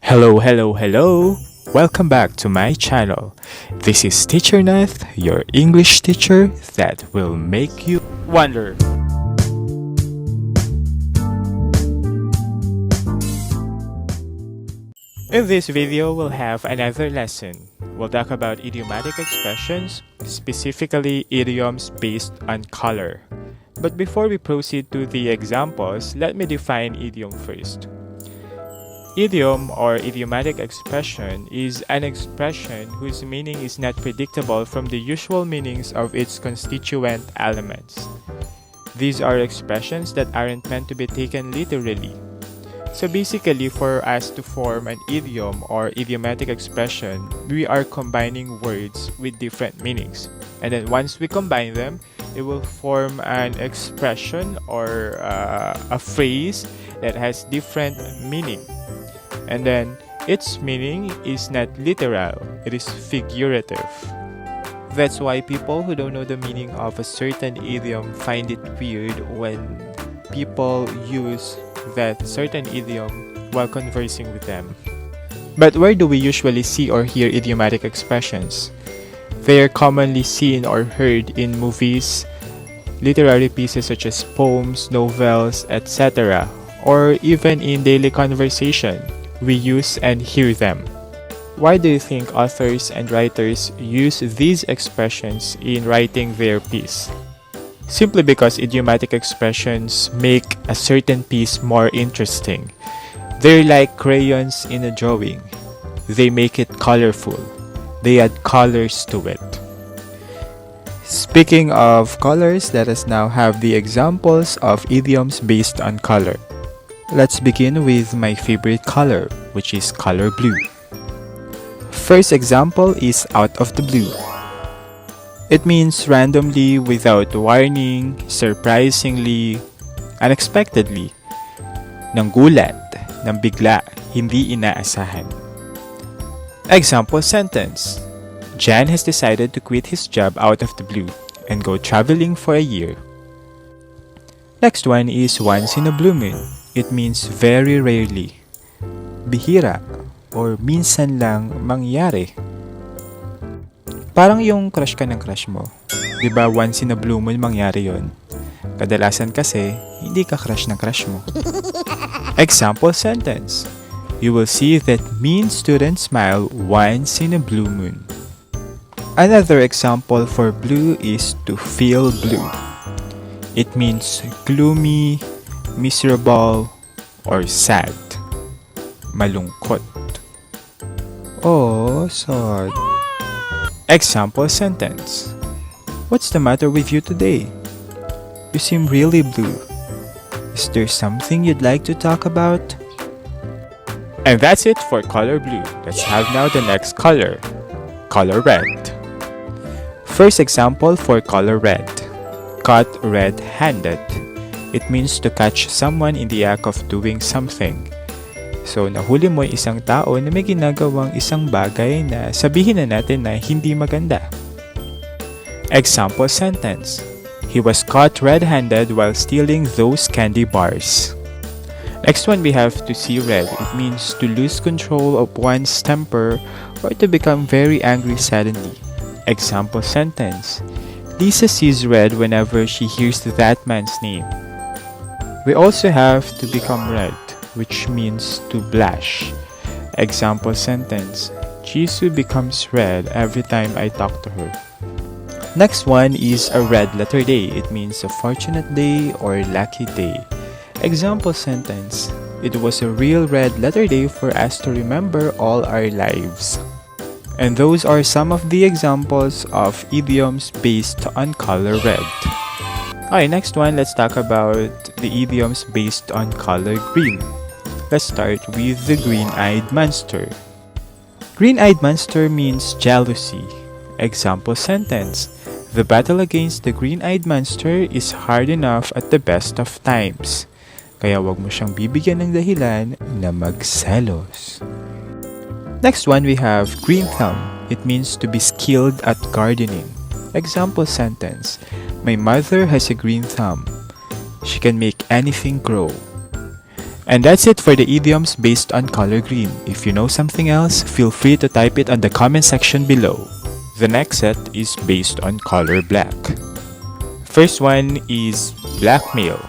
Hello! Welcome back to my channel. This is Teacher Nath, your English teacher that will make you wonder. In this video, we'll have another lesson. We'll talk about idiomatic expressions, specifically idioms based on color. But before we proceed to the examples, let me define idiom first. Idiom or idiomatic expression is an expression whose meaning is not predictable from the usual meanings of its constituent elements. These are expressions that aren't meant to be taken literally. So basically, for us to form an idiom or idiomatic expression, we are combining words with different meanings. And then once we combine them, it will form an expression or a phrase that has different meaning. And then its meaning is not literal, it is figurative. That's why people who don't know the meaning of a certain idiom find it weird when people use that certain idiom while conversing with them. But where do we usually see or hear idiomatic expressions? They are commonly seen or heard in movies, literary pieces such as poems, novels, etc., or even in daily conversation. We use and hear them. Why do you think authors and writers use these expressions in writing their piece? Simply because idiomatic expressions make a certain piece more interesting. They're like crayons in a drawing. They make it colorful. They add colors to it. Speaking of colors, let us now have the examples of idioms based on color. Let's begin with my favorite color, which is color blue. First example is out of the blue. It means randomly, without warning, surprisingly, unexpectedly. Nang gulat, nang bigla, hindi inaasahan. Example sentence. Jan has decided to quit his job out of the blue and go traveling for a year. Next one is once in a blue moon. It means very rarely, bihira, or minsan lang mangyari. Parang yung crush ka ng crush mo. Diba once in a blue moon mangyari yon? Kadalasan kasi, hindi ka crush ng crush mo. Example sentence. You will see that mean students smile once in a blue moon. Another example for blue is to feel blue. It means gloomy, miserable, or sad. Malungkot. Oh, sad. Example sentence. What's the matter with you today? You seem really blue. Is there something you'd like to talk about? And that's it for color blue. Let's have now the next color. Color red. First example for color red. Caught red-handed. It means to catch someone in the act of doing something. So, nahuli mo isang tao na may ginagawang isang bagay na sabihin na natin na hindi maganda. Example sentence. He was caught red-handed while stealing those candy bars. Next one, we have to see red. It means to lose control of one's temper or to become very angry suddenly. Example sentence. Lisa sees red whenever she hears that man's name. We also have to become red, which means to blush. Example sentence. Jisoo becomes red every time I talk to her. Next one is a red letter day. It means a fortunate day or lucky day. Example sentence. It was a real red letter day for us to remember all our lives. And those are some of the examples of idioms based on color red. Okay, next one, let's talk about the idioms based on color green. Let's start with the green-eyed monster. Green-eyed monster means jealousy. Example sentence. The battle against the green-eyed monster is hard enough at the best of times. Kaya wag mo siyang bibigyan ng dahilan na magselos. Next one, we have green thumb. It means to be skilled at gardening. Example sentence. My mother has a green thumb. She can make anything grow. And that's it for the idioms based on color green. If you know something else, feel free to type it on the comment section below. The next set is based on color black. First one is blackmail.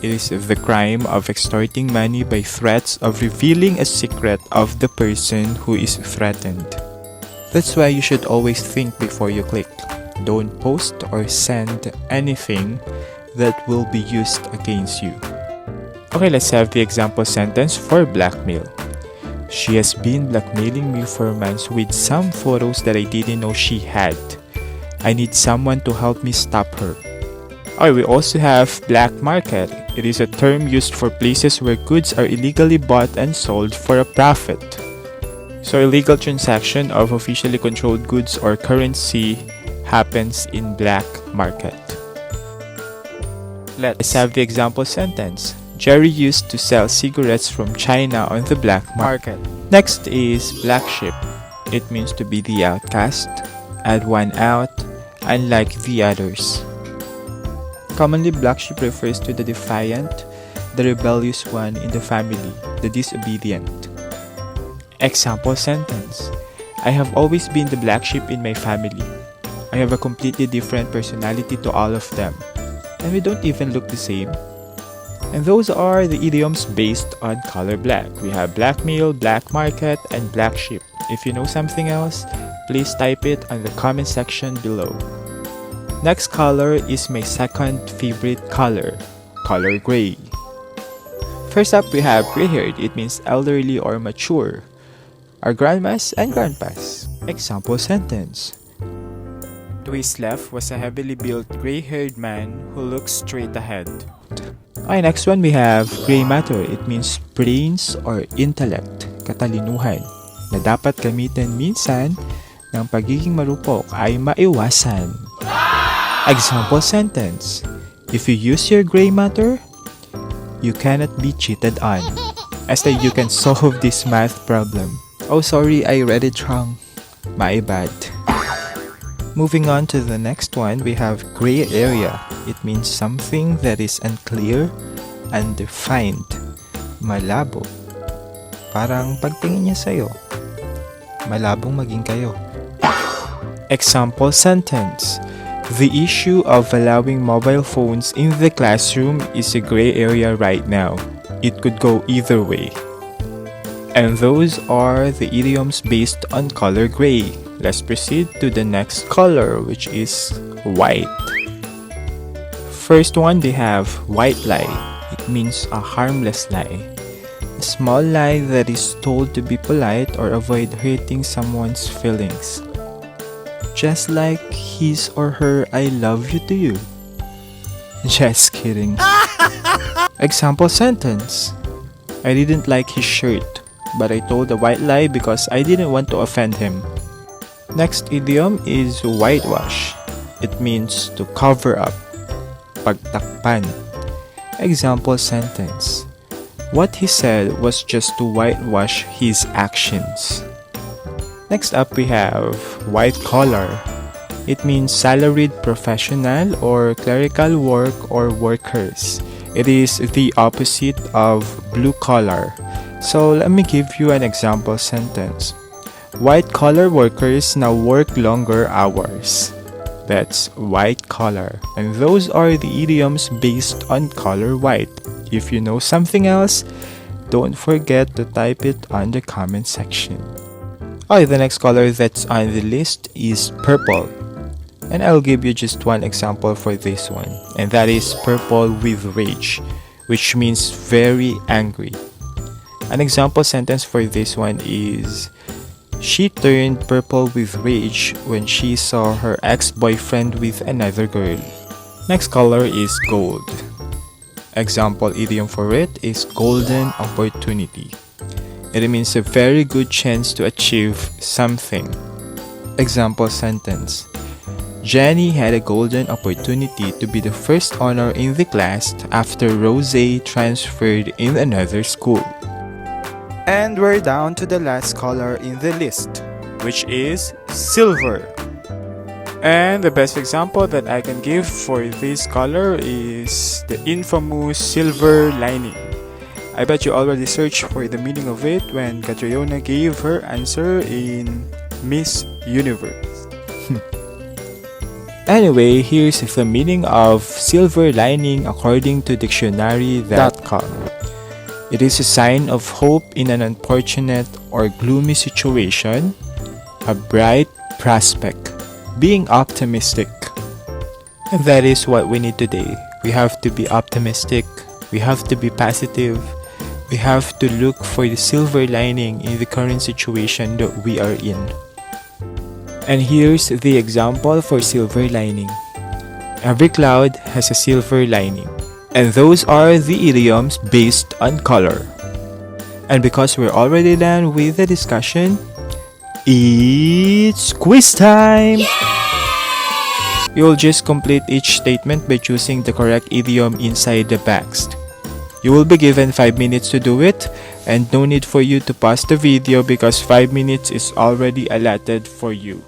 It is the crime of extorting money by threats of revealing a secret of the person who is threatened. That's why you should always think before you click. Don't post or send anything that will be used against you. Okay, let's have the example sentence for blackmail. She has been blackmailing me for months with some photos that I didn't know she had. I need someone to help me stop her. Okay, we also have black market. It is a term used for places where goods are illegally bought and sold for a profit. So illegal transaction of officially controlled goods or currency happens in black market. Let's have the example sentence. Jerry used to sell cigarettes from China on the black market. Next is black sheep. It means to be the outcast, add one out, unlike the others. Commonly, black sheep refers to the defiant, the rebellious one in the family, the disobedient. Example sentence. I have always been the black sheep in my family. I have a completely different personality to all of them, and we don't even look the same. And those are the idioms based on color black. We have blackmail, black market, and black sheep. If you know something else, please type it on the comment section below. Next color is my second favorite color gray. First up, we have gray-haired. It means elderly or mature. Our grandmas and grandpas. Example sentence. To his left was a heavily built gray-haired man who looked straight ahead. Okay, next one we have gray matter. It means brains or intellect, katalinuhan, na dapat gamitin minsan ng pagiging marupok ay maiwasan. Example sentence. If you use your gray matter, you cannot be cheated on. As that you can solve this math problem. Oh, sorry, I read it wrong. My bad. Moving on to the next one, we have gray area. It means something that is unclear, undefined, malabo. Parang pagtingin niya sa'yo, malabong maging kayo. Example sentence. The issue of allowing mobile phones in the classroom is a gray area right now. It could go either way. And those are the idioms based on color gray. Let's proceed to the next color, which is white. First one, they have white lie. It means a harmless lie. A small lie that is told to be polite or avoid hurting someone's feelings. Just like his or her I love you to you. Just kidding. Example sentence. I didn't like his shirt, but I told a white lie because I didn't want to offend him. Next idiom is whitewash. It means to cover up, pagtakpan. Example sentence. What he said was just to whitewash his actions. Next up we have white collar. It means salaried professional or clerical work or workers. It is the opposite of blue collar. So let me give you an example sentence. White-collar workers now work longer hours. That's white collar. And those are the idioms based on color white. If you know something else, don't forget to type it on the comment section. Okay, the next color that's on the list is purple. And I'll give you just one example for this one. And that is purple with rage, which means very angry. An example sentence for this one is, she turned purple with rage when she saw her ex-boyfriend with another girl. Next color is gold. Example idiom for it is golden opportunity. It means a very good chance to achieve something. Example sentence. Jenny had a golden opportunity to be the first honor in the class after Rose transferred in another school. And we're down to the last color in the list, which is silver. And the best example that I can give for this color is the infamous silver lining. I bet you already searched for the meaning of it when Catriona gave her answer in Miss Universe. Anyway, here's the meaning of silver lining according to dictionary.com. It is a sign of hope in an unfortunate or gloomy situation, a bright prospect, being optimistic. And that is what we need today. We have to be optimistic, we have to be positive, we have to look for the silver lining in the current situation that we are in. And here's the example for silver lining. Every cloud has a silver lining. And those are the idioms based on color. And because we're already done with the discussion, it's quiz time! You'll just complete each statement by choosing the correct idiom inside the box. You will be given 5 minutes to do it, and no need for you to pause the video because 5 minutes is already allotted for you.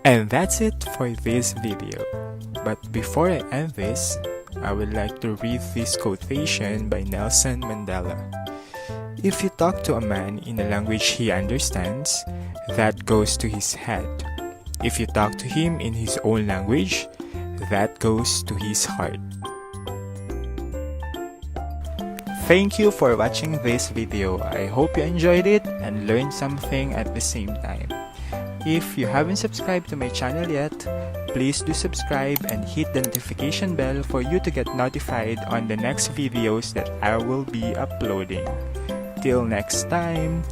And that's it for this video. But before I end this, I would like to read this quotation by Nelson Mandela. If you talk to a man in a language he understands, that goes to his head. If you talk to him in his own language, that goes to his heart. Thank you for watching this video. I hope you enjoyed it and learned something at the same time. If you haven't subscribed to my channel yet, please do subscribe and hit the notification bell for you to get notified on the next videos that I will be uploading. Till next time,